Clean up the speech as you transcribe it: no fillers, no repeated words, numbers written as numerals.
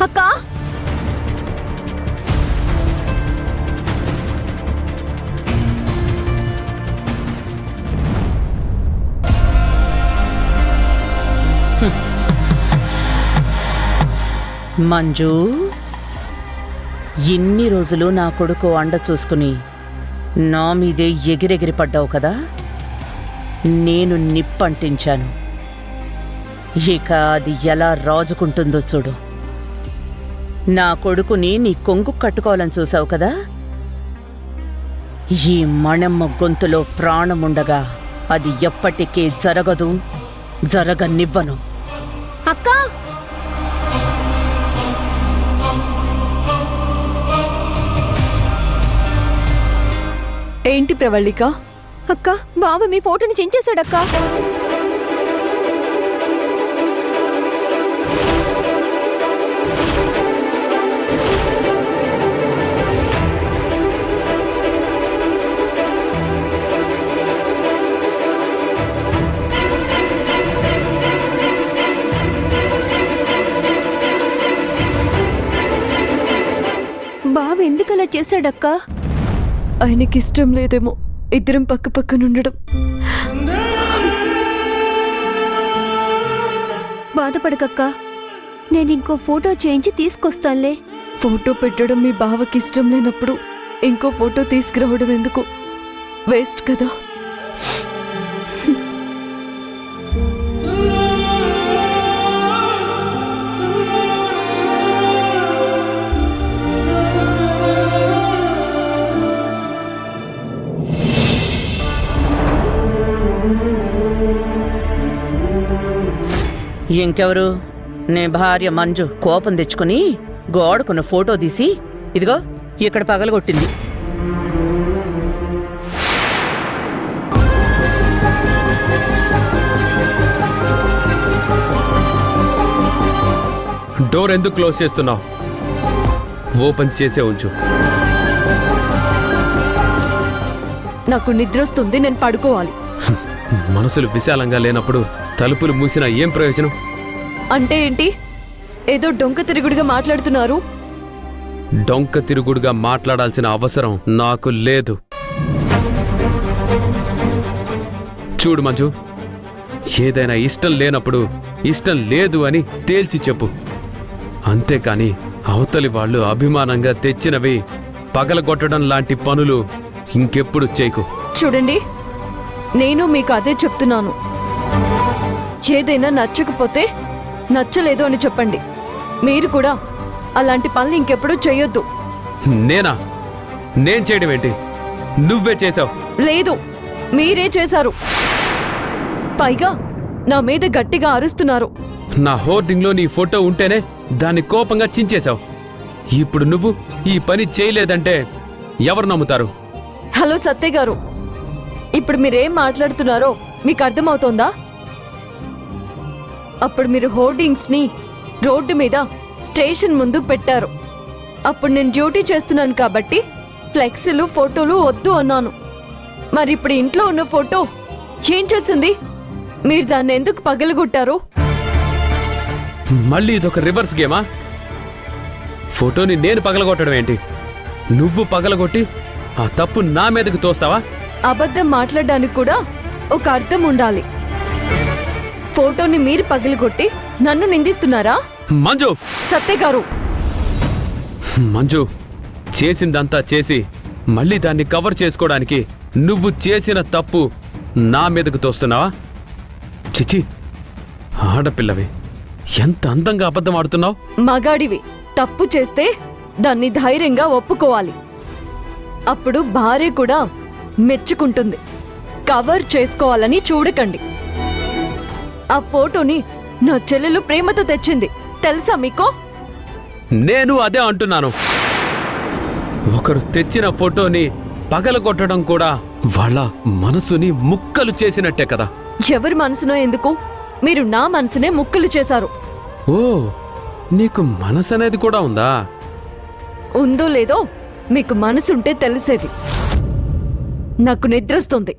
అక్క మంజు, ఇన్ని రోజులు నా కొడుకు అండ చూసుకుని నా మీదే ఎగిరెగిరి పడ్డావు కదా. నేను నిప్పంటించాను. ఇక అది ఎలా రాజుకుంటుందో చూడు. నా కొడుకుని నీ కొంగు కట్టుకోవాలని చూసావు కదా. ఈ మణమ్మ గొంతులో ప్రాణముండగా అది ఎప్పటికీ జరగదు, జరగనివ్వను. అక్క ఏంటి ప్రవళిక? అక్క బావ మీ ఫోటోని చించేశాడక్క. బావ ఎందుకలా చేశాడక్క? ఆయనకి ఇష్టం లేదేమో ఇద్దరం పక్క పక్కనుండడం. బాధపడకక్క, నేను ఇంకో ఫోటో చేయించి తీసుకొస్తానులే. ఫోటో పెట్టడం మీ బావకి ఇష్టం లేనప్పుడు ఇంకో ఫోటో తీసుకురావడం ఎందుకు? వేస్ట్ కదా. ఇంకెవరు? నీ భార్య మంజు కోపం తెచ్చుకుని గోడకున్న ఫోటో తీసి ఇదిగో ఇక్కడ పగలగొట్టింది. డోర్ ఎందుకు క్లోజ్ చేస్తున్నావు? ఓపెన్ చేసే ఉంచు. నాకు నిద్ర వస్తుంది, నేను పడుకోవాలి. మనసులు విశాలంగా లేనప్పుడు తలుపులు మూసినా ఏం ప్రయోజనం? అంటే ఏంటి? ఏదో డొంక తిరుగుడుగా మాట్లాడుతున్నారు. డొంక తిరుగుడుగా మాట్లాడాల్సిన అవసరం నాకు లేదు. చూడు మంజు, ఏదైనా ఇష్టం లేనప్పుడు ఇష్టం లేదు అని తేల్చి చెప్పు. అంతేకాని అవతలి వాళ్ళు అభిమానంగా తెచ్చినవి పగలగొట్టడం లాంటి పనులు ఇంకెప్పుడు చేయకు. చూడండి, నేను మీకు అదే చెప్తున్నాను. ఏదైనా నచ్చకపోతే నచ్చలేదు అని చెప్పండి. మీరు కూడా అలాంటి పనులు ఇంకెప్పుడు చేయొద్దు. నేను చేయడం ఏంటి? నువ్వే చేసావు. లేదు, మీరే చేశారు. పైగా నా మీద గట్టిగా అరుస్తున్నారు. నా హోర్డింగ్లో నీ ఫోటో ఉంటేనే దాన్ని కోపంగా చించేశావు. ఇప్పుడు నువ్వు ఈ పని చేయలేదంటే ఎవరు నమ్ముతారు? హలో సత్య గారు, ఇప్పుడు మీరేం మాట్లాడుతున్నారో మీకు అర్థమవుతోందా? అప్పుడు మీరు హోర్డింగ్స్ ని రోడ్డు మీద స్టేషన్ ముందు పెట్టారు. అప్పుడు నేను డ్యూటీ చేస్తున్నాను కాబట్టి ఫ్లెక్సీలు ఫోటోలు వద్దు అన్నాను. మరి ఇప్పుడు ఇంట్లో ఉన్న ఫోటో ఏం చేసింది? మీరు దాన్ని ఎందుకు పగలగొట్టారు? మళ్ళీ ఇదొక రివర్స్ గేమా? ఫోటోని నేను పగలగొట్టడం ఏంటి? నువ్వు పగలగొట్టి ఆ తప్పు నా మీదకు తోస్తావా? అబద్ధం మాట్లాడడానికి కూడా ఒక అర్థం ఉండాలి. ఫోటోని మీరు పగలగొట్టి నన్ను నిందిస్తున్నారా? మంజు! సత్య గారు, మంజు, చేసిందంతా చేసి మళ్ళీ దాన్ని కవర్ చేసుకోవడానికి నువ్వు చేసిన తప్పు నా మీదకు తోస్తున్నావా? చిచి, ఆడపిల్లవి, ఎంత అందంగా అబద్ధం ఆడుతున్నావు. మగాడివి తప్పు చేస్తే దాన్ని ధైర్యంగా ఒప్పుకోవాలి. అప్పుడు భార్య కూడా మెచ్చుకుంటుంది. కవర్ చేసుకోవాలని చూడకండి. ఆ ఫోటోని నా చెల్లెలు ప్రేమతో తెచ్చింది, తెలుసా మీకు? నేను అదే అంటున్నాను. ఒకరు తెచ్చిన ఫోటోని పగలగొట్టడం కూడా వాళ్ళ మనసుని ముక్కలు చేసినట్టే కదా. ఎవరి మనసునో ఎందుకు, మీరు నా మనసునే ముక్కలు చేశారు. ఓ, నీకు మనసు అనేది కూడా ఉందా? ఉందో లేదో మీకు మనసుంటే తెలిసేది. నాకు నిద్రొస్తుంది.